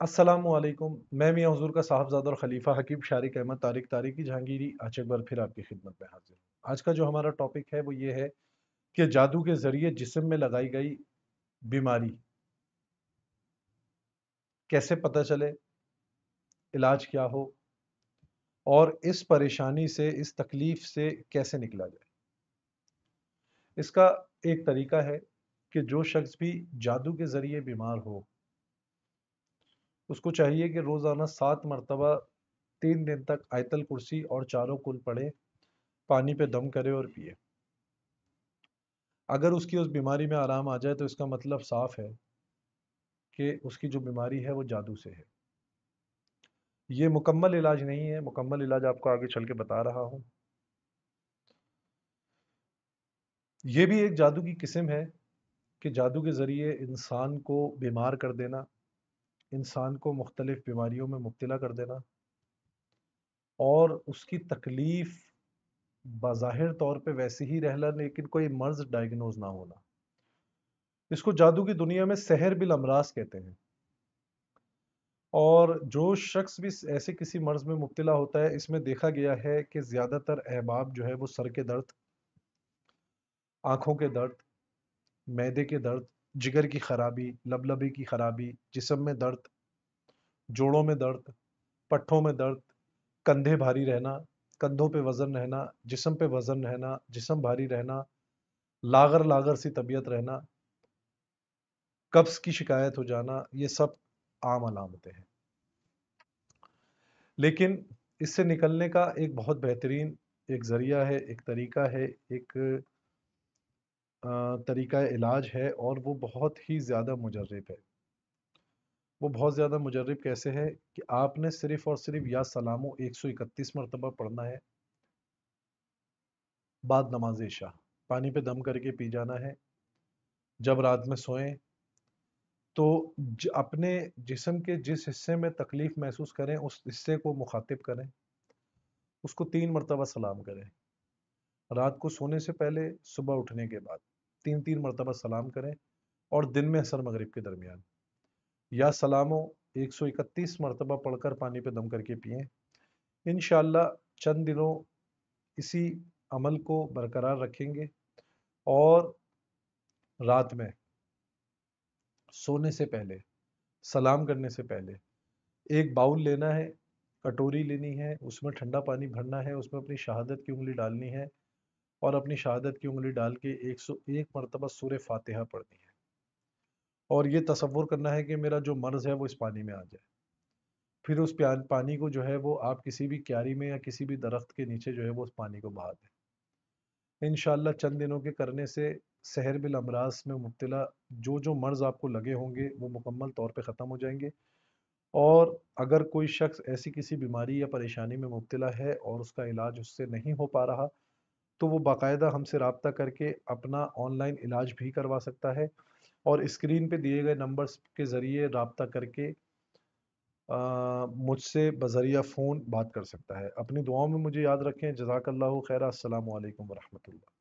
अस्सलामुअलैकुम। मैं मियां हुजूर का साहबजादा और खलीफा हकीम शारिक अहमद तारिक तारिकी जहांगीरी आज एक बार फिर आपकी खिदमत में हाजिर हूँ। आज का जो हमारा टॉपिक है वो ये है कि जादू के जरिए जिस्म में लगाई गई बीमारी कैसे पता चले, इलाज क्या हो और इस परेशानी से, इस तकलीफ से कैसे निकला जाए। इसका एक तरीका है कि जो शख्स भी जादू के जरिए बीमार हो, उसको चाहिए कि रोज़ाना 7 मरतबा 3 दिन तक आयतल कुर्सी और चारों कुल पढ़े, पानी पे दम करे और पिए। अगर उसकी उस बीमारी में आराम आ जाए तो इसका मतलब साफ है कि उसकी जो बीमारी है वो जादू से है। ये मुकम्मल इलाज नहीं है, मुकम्मल इलाज आपको आगे चल के बता रहा हूँ। ये भी एक जादू की किस्म है कि जादू के ज़रिए इंसान को बीमार कर देना, इंसान को मुख्तलिफ बीमारियों में मुब्तला कर देना और उसकी तकलीफ़ बज़ाहिर तौर पे वैसी ही रहना लेकिन कोई मर्ज़ डायग्नोज ना होना। इसको जादू की दुनिया में सहर बिल अमराज कहते हैं। और जो शख्स भी ऐसे किसी मर्ज़ में मुब्तला होता है, इसमें देखा गया है कि ज़्यादातर अहबाब जो है वो सर के दर्द, आँखों के दर्द, मैदे के दर्द, जिगर की खराबी, लबलबे की खराबी, जिस्म में दर्द, जोड़ों में दर्द, पट्ठों में दर्द, कंधे भारी रहना, कंधों पे वज़न रहना, जिस्म पे वज़न रहना, जिस्म भारी रहना, लागर लागर सी तबीयत रहना, कब्ज़ की शिकायत हो जाना, ये सब आम अलामतें हैं। लेकिन इससे निकलने का एक बहुत बेहतरीन एक ज़रिया है, एक तरीका है, एक तरीका इलाज है और वो बहुत ही ज़्यादा मुजर्रब है। वो बहुत ज़्यादा मुजर्रब कैसे है कि आपने सिर्फ़ और सिर्फ़ या सलामो 131 मरतबा पढ़ना है बाद नमाज इशा। पानी पे दम करके पी जाना है। जब रात में सोएं तो अपने जिस्म के जिस हिस्से में तकलीफ़ महसूस करें उस हिस्से को मुखातिब करें, उसको 3 मरतबा सलाम करें। रात को सोने से पहले, सुबह उठने के बाद 3-3 मरतबा सलाम करें और दिन में असर मगरिब के दरमियान या सलामो 131 मरतबा पढ़कर पानी पे दम करके पिएं। इंशाअल्लाह चंद दिनों इसी अमल को बरकरार रखेंगे और रात में सोने से पहले, सलाम करने से पहले एक बाउल लेना है, कटोरी लेनी है, उसमें ठंडा पानी भरना है, उसमें अपनी शहादत की उंगली डालनी है और अपनी शहादत की उंगली डाल के 101 मरतबा सूरह फातिहा पढ़नी है और ये तसव्वुर करना है कि मेरा जो मर्ज़ है वो इस पानी में आ जाए। फिर उस पानी को जो है वो आप किसी भी क्यारी में या किसी भी दरख्त के नीचे जो है वो उस पानी को बहा दें। इंशाअल्लाह चंद दिनों के करने से सहर बिल अमराज में मुब्तला जो जो मर्ज़ आपको लगे होंगे वो मुकम्मल तौर पे ख़त्म हो जाएंगे। और अगर कोई शख्स ऐसी किसी बीमारी या परेशानी में मुब्तला है और उसका इलाज उससे नहीं हो पा रहा, तो वो बाकायदा हमसे रब्ता करके अपना ऑनलाइन इलाज भी करवा सकता है और स्क्रीन पे दिए गए नंबर्स के ज़रिए रब्ता करके मुझसे बज़रिया फ़ोन बात कर सकता है। अपनी दुआओं में मुझे याद रखें। जज़ाकल्लाहु खैरा। अस्सलामु अलैकुम व रहमतुल्लाह।